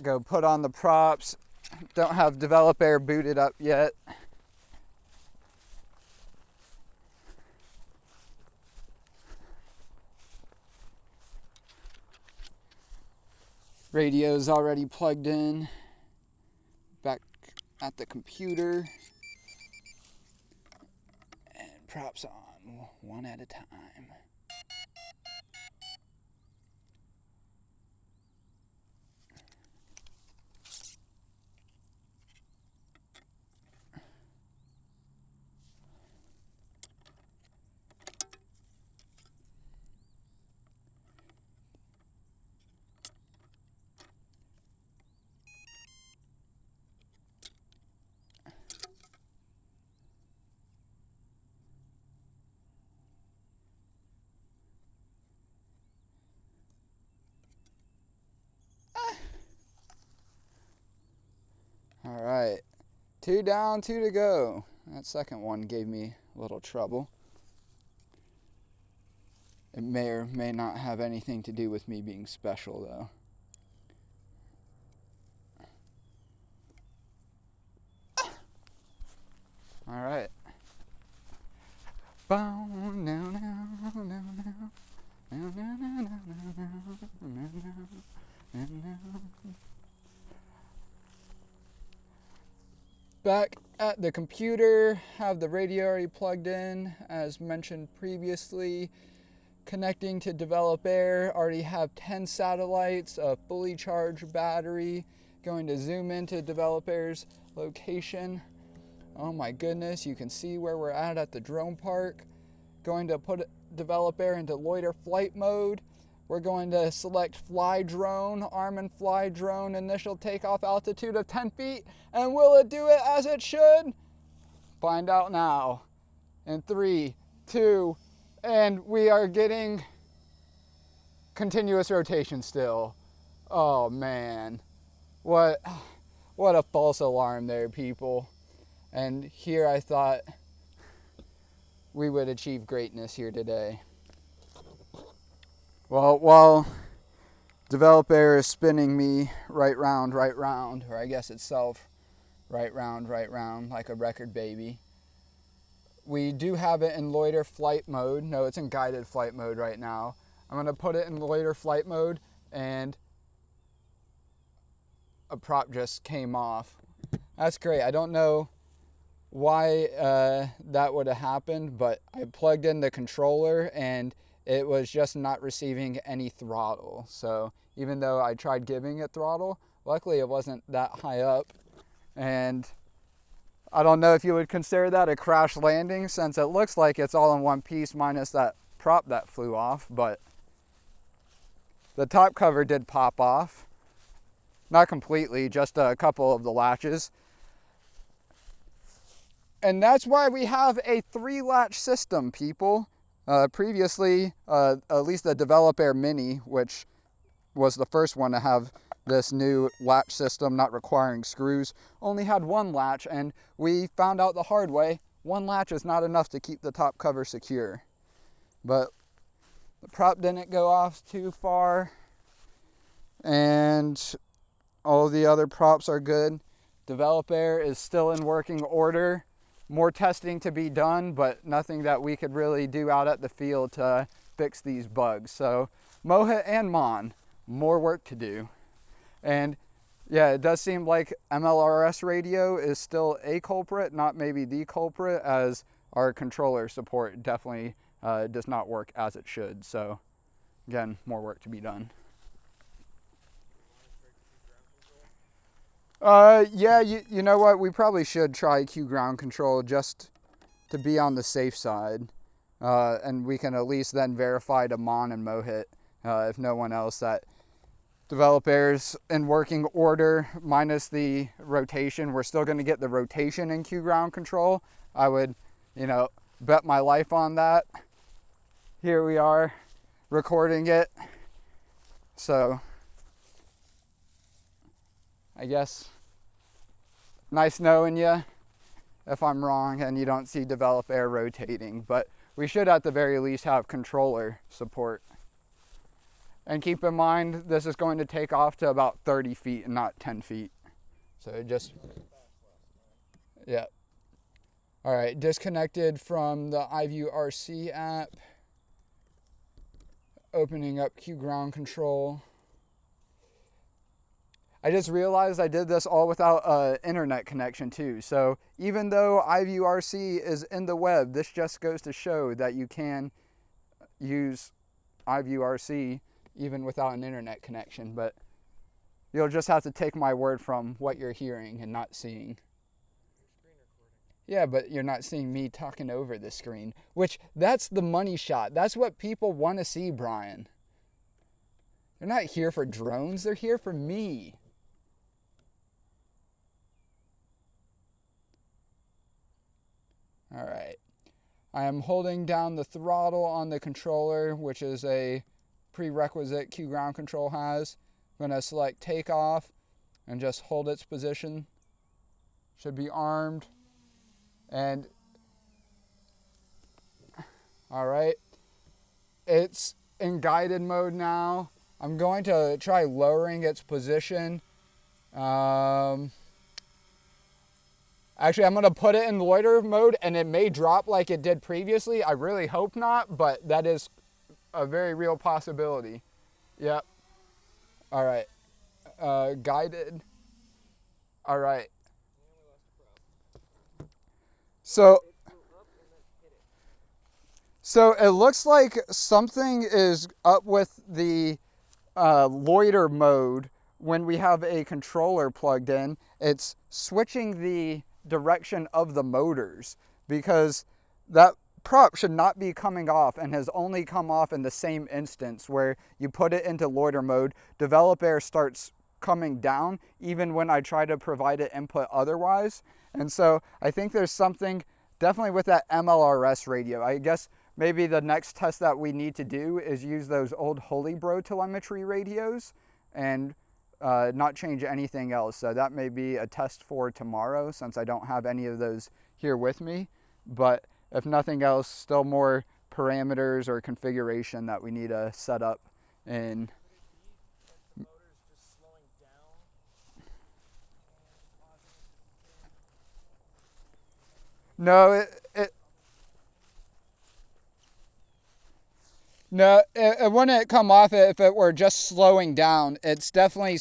Go put on the props. Don't have Develop Air booted up yet. Radio's already plugged in. Back at the computer. And props on one at a time. All right, 2 down, 2 to go. That second one gave me a little trouble. It may or may not have anything to do with me being special, though. All right. Back at the computer, have the radio already plugged in, as mentioned previously. Connecting to Develop Air, already have 10 satellites, a fully charged battery. Going to zoom into Develop Air's location. Oh my goodness, you can see where we're at the drone park. Going to put Develop Air into loiter flight mode. We're going to select fly drone, arm and fly drone, initial takeoff altitude of 10 feet. And will it do it as it should? Find out now. In 3, 2, and we are getting continuous rotation still. Oh man, what a false alarm there, people. And here I thought we would achieve greatness here today. Well, while Develop Air is spinning me right round, or I guess itself right round, like a record baby. We do have it in loiter flight mode. No, it's in guided flight mode right now. I'm going to put it in loiter flight mode, and a prop just came off. That's great. I don't know why that would have happened, but I plugged in the controller and it was just not receiving any throttle. So even though I tried giving it throttle, luckily it wasn't that high up. And I don't know if you would consider that a crash landing, since it looks like it's all in one piece minus that prop that flew off, but the top cover did pop off. Not completely, just a couple of the latches. And that's why we have a 3-latch system, people. Previously, at least the Develop Air Mini, which was the first one to have this new latch system not requiring screws, only had 1 latch, and we found out the hard way, 1 latch is not enough to keep the top cover secure. But the prop didn't go off too far, and all the other props are good. Develop Air is still in working order. More testing to be done, but nothing that we could really do out at the field to fix these bugs. So Mohit and Mon, more work to do. And yeah, it does seem like mLRS radio is still a culprit, not maybe the culprit, as our controller support definitely does not work as it should. So again, more work to be done. Yeah, you know what? We probably should try Q ground control just to be on the safe side. And we can at least then verify to Mon and Mohit, if no one else, that Develop Air's in working order minus the rotation. We're still going to get the rotation in Q ground control. I would, bet my life on that. Here we are recording it. So I guess nice knowing you if I'm wrong and you don't see Develop Air rotating, but we should at the very least have controller support. And keep in mind, this is going to take off to about 30 feet and not 10 feet. So it just, yeah. All right, disconnected from the iVue RC app. Opening up Q ground control. I just realized I did this all without an internet connection too. So even though iVue RC is in the web, this just goes to show that you can use iVue RC even without an internet connection. But you'll just have to take my word from what you're hearing and not seeing. Yeah, but you're not seeing me talking over the screen, which that's the money shot. That's what people want to see, Brian. They're not here for drones. They're here for me. All right. I am holding down the throttle on the controller, which is a prerequisite Q ground control has. I'm going to select takeoff and just hold its position. Should be armed. And all right, it's in guided mode now. I'm going to try lowering its position. Actually, I'm going to put it in loiter mode, and it may drop like it did previously. I really hope not, but that is a very real possibility. Yep. All right. Guided. All right. So it looks like something is up with the loiter mode when we have a controller plugged in. It's switching the direction of the motors because that prop should not be coming off and has only come off in the same instance where you put it into loiter mode. Develop air starts coming down even when I try to provide it input otherwise. And so I think there's something definitely with that mLRS radio. I guess maybe the next test that we need to do is use those old Holy Bro telemetry radios and not change anything else. So that may be a test for tomorrow since I don't have any of those here with me. But if nothing else, still more parameters or configuration that we need to set up in. No, it wouldn't come off if it were just slowing down. It's definitely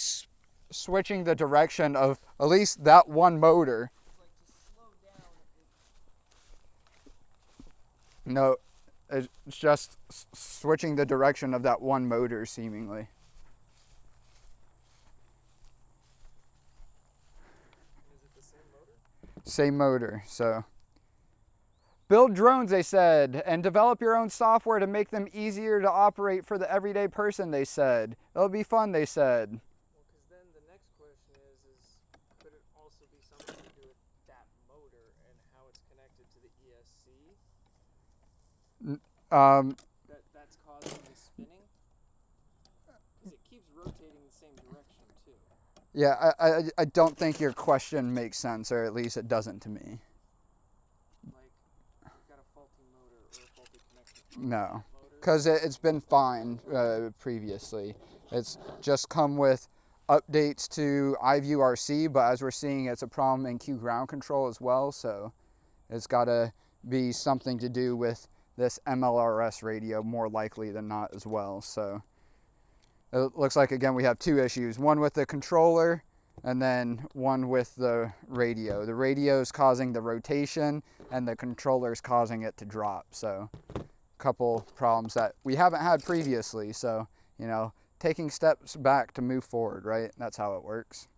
switching the direction of at least that one motor. No, it's just switching the direction of that one motor seemingly. Is it the same motor? Same motor, so. Build drones, they said, and develop your own software to make them easier to operate for the everyday person, they said. It'll be fun, they said. Well, because then the next question is could it also be something to do with that motor and how it's connected to the ESC? That's causing the spinning? Because it keeps rotating the same direction, too. Yeah, I don't think your question makes sense, or at least it doesn't to me. No, because it's been fine previously. It's just come with updates to iVue RC, but as we're seeing, it's a problem in Q ground control as well. So it's got to be something to do with this mLRS radio more likely than not as well. So it looks like, again, we have two issues, one with the controller and then one with the radio. The radio is causing the rotation and the controller is causing it to drop. So couple problems that we haven't had previously, so taking steps back to move forward, right? That's how it works.